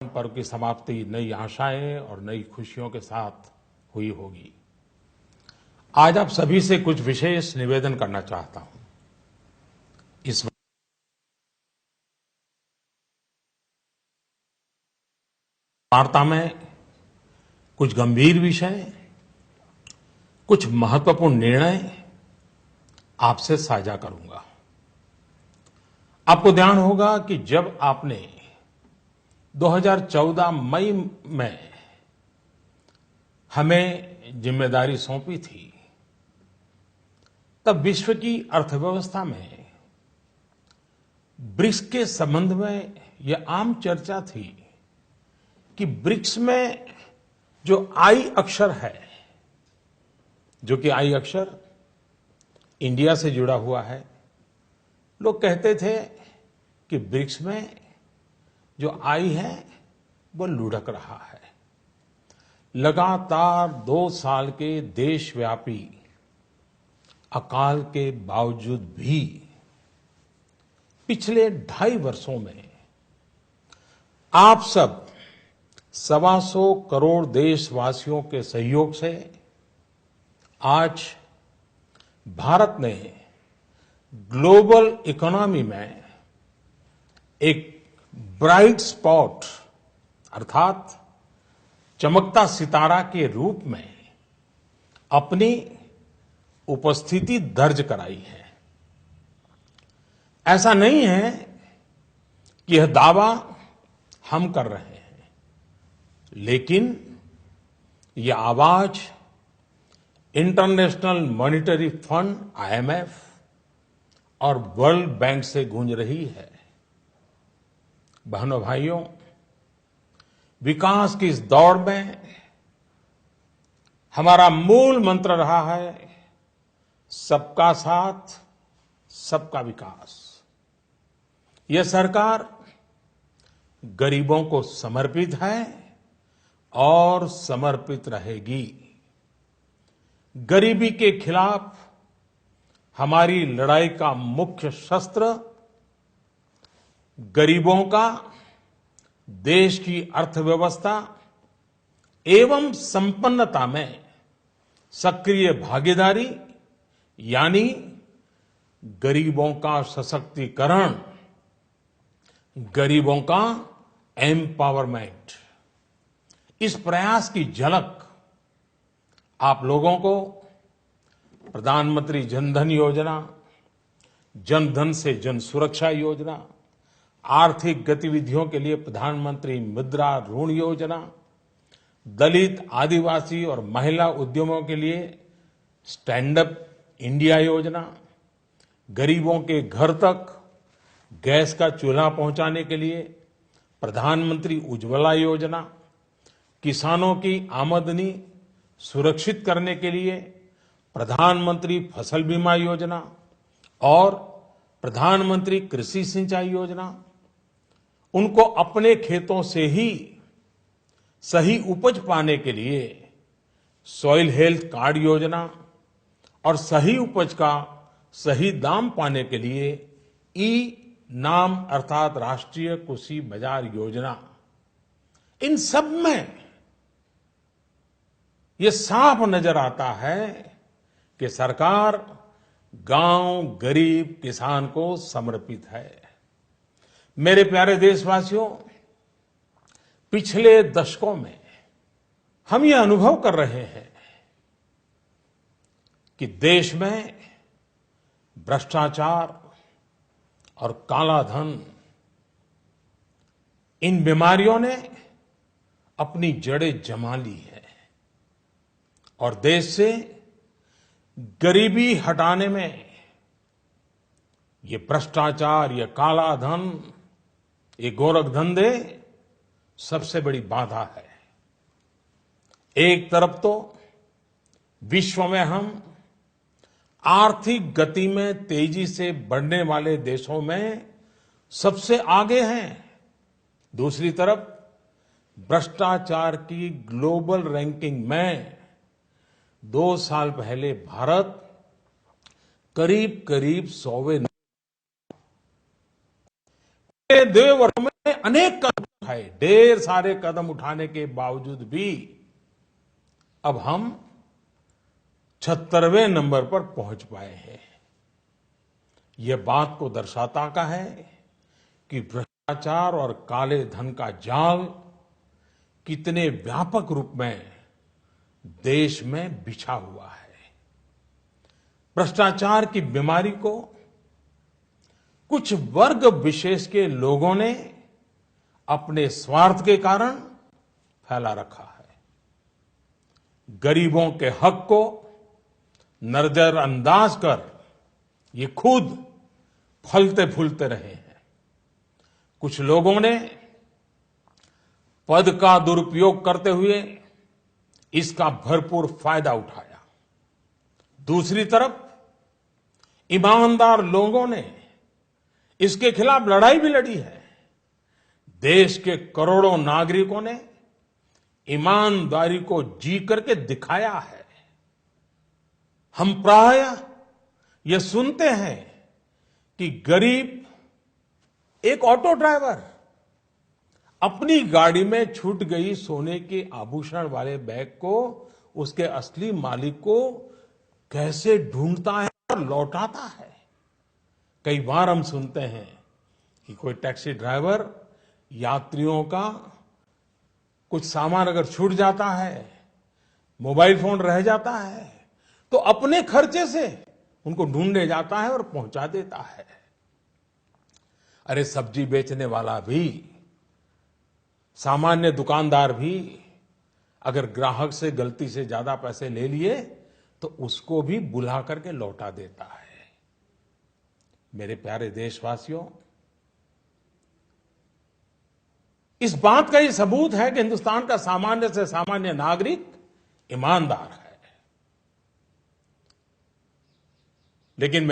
पर्व की समाप्ति नई आशाएं और नई खुशियों के साथ हुई होगी। आज आप सभी से कुछ विशेष निवेदन करना चाहता हूं। इस वार्ता में कुछ गंभीर विषय, कुछ महत्वपूर्ण निर्णय आपसे साझा करूंगा। आपको ध्यान होगा कि जब आपने 2014 मई में हमें जिम्मेदारी सौंपी थी, तब विश्व की अर्थव्यवस्था में ब्रिक्स के संबंध में यह आम चर्चा थी कि ब्रिक्स में जो आई अक्षर है, जो कि आई अक्षर इंडिया से जुड़ा हुआ है, लोग कहते थे कि ब्रिक्स में जो आई है वो लुढ़क रहा है। लगातार 2 साल के देशव्यापी अकाल के बावजूद भी पिछले 2.5 वर्षों में आप सब 125 करोड़ देशवासियों के सहयोग से आज भारत ने ग्लोबल इकोनॉमी में एक ब्राइट स्पॉट अर्थात चमकता सितारा के रूप में अपनी उपस्थिति दर्ज कराई है। ऐसा नहीं है कि यह दावा हम कर रहे हैं, लेकिन यह आवाज इंटरनेशनल मॉनिटरी फंड IMF और वर्ल्ड बैंक से गूंज रही है। बहनों भाइयों, विकास की इस दौड़ में हमारा मूल मंत्र रहा है सबका साथ, सबका विकास। यह सरकार गरीबों को समर्पित है और समर्पित रहेगी। गरीबी के खिलाफ हमारी लड़ाई का मुख्य शस्त्र गरीबों का देश की अर्थव्यवस्था एवं संपन्नता में सक्रिय भागीदारी यानी गरीबों का सशक्तिकरण, गरीबों का एम्पावरमेंट। इस प्रयास की झलक आप लोगों को प्रधानमंत्री जनधन योजना, जनधन से जन सुरक्षा योजना, आर्थिक गतिविधियों के लिए प्रधानमंत्री मुद्रा ऋण योजना, दलित, आदिवासी और महिला उद्यमों के लिए स्टैंड अप इंडिया योजना, गरीबों के घर तक गैस का चूल्हा पहुंचाने के लिए प्रधानमंत्री उज्ज्वला योजना, किसानों की आमदनी सुरक्षित करने के लिए प्रधानमंत्री फसल बीमा योजना और प्रधानमंत्री कृषि सिंचाई योजना, उनको अपने खेतों से ही सही उपज पाने के लिए सॉइल हेल्थ कार्ड योजना और सही उपज का सही दाम पाने के लिए नाम अर्थात राष्ट्रीय कृषि बाजार योजना। इन सब में ये साफ नजर आता है कि सरकार गांव, गरीब, किसान को समर्पित है। मेरे प्यारे देशवासियों, पिछले दशकों में हम ये अनुभव कर रहे हैं कि देश में भ्रष्टाचार और काला धन, इन बीमारियों ने अपनी जड़ें जमा ली है और देश से गरीबी हटाने में ये भ्रष्टाचार, ये काला धन, ये गोरख धंधे सबसे बड़ी बाधा है। एक तरफ तो विश्व में हम आर्थिक गति में तेजी से बढ़ने वाले देशों में सबसे आगे हैं, दूसरी तरफ भ्रष्टाचार की ग्लोबल रैंकिंग में 2 साल पहले भारत करीब 100वें। 2 वर्षों में अनेक कदम उठाए, ढेर सारे कदम उठाने के बावजूद भी अब हम 76वें नंबर पर पहुंच पाए हैं। ये बात को दर्शाता का है कि भ्रष्टाचार और काले धन का जाल कितने व्यापक रूप में देश में बिछा हुआ है। भ्रष्टाचार की बीमारी को कुछ वर्ग विशेष के लोगों ने अपने स्वार्थ के कारण फैला रखा है। गरीबों के हक को नजरअंदाज कर ये खुद फलते फूलते रहे हैं। कुछ लोगों ने पद का दुरुपयोग करते हुए इसका भरपूर फायदा उठाया। दूसरी तरफ ईमानदार लोगों ने इसके खिलाफ लड़ाई भी लड़ी है। देश के करोड़ों नागरिकों ने ईमानदारी को जी करके दिखाया है। हम प्रायः ये सुनते हैं कि गरीब एक ऑटो ड्राइवर अपनी गाड़ी में छूट गई सोने के आभूषण वाले बैग को उसके असली मालिक को कैसे ढूंढता है और लौटाता है। कई बार हम सुनते हैं कि कोई टैक्सी ड्राइवर यात्रियों का कुछ सामान अगर छूट जाता है, मोबाइल फोन रह जाता है, तो अपने खर्चे से उनको ढूंढने जाता है और पहुंचा देता है। अरे सब्जी बेचने वाला भी, सामान्य दुकानदार भी अगर ग्राहक से गलती से ज्यादा पैसे ले लिए तो उसको भी बुला करके लौटा देता है। मेरे प्यारे देशवासियों, इस बात का ये सबूत है कि हिंदुस्तान का सामान्य से सामान्य नागरिक ईमानदार है। लेकिन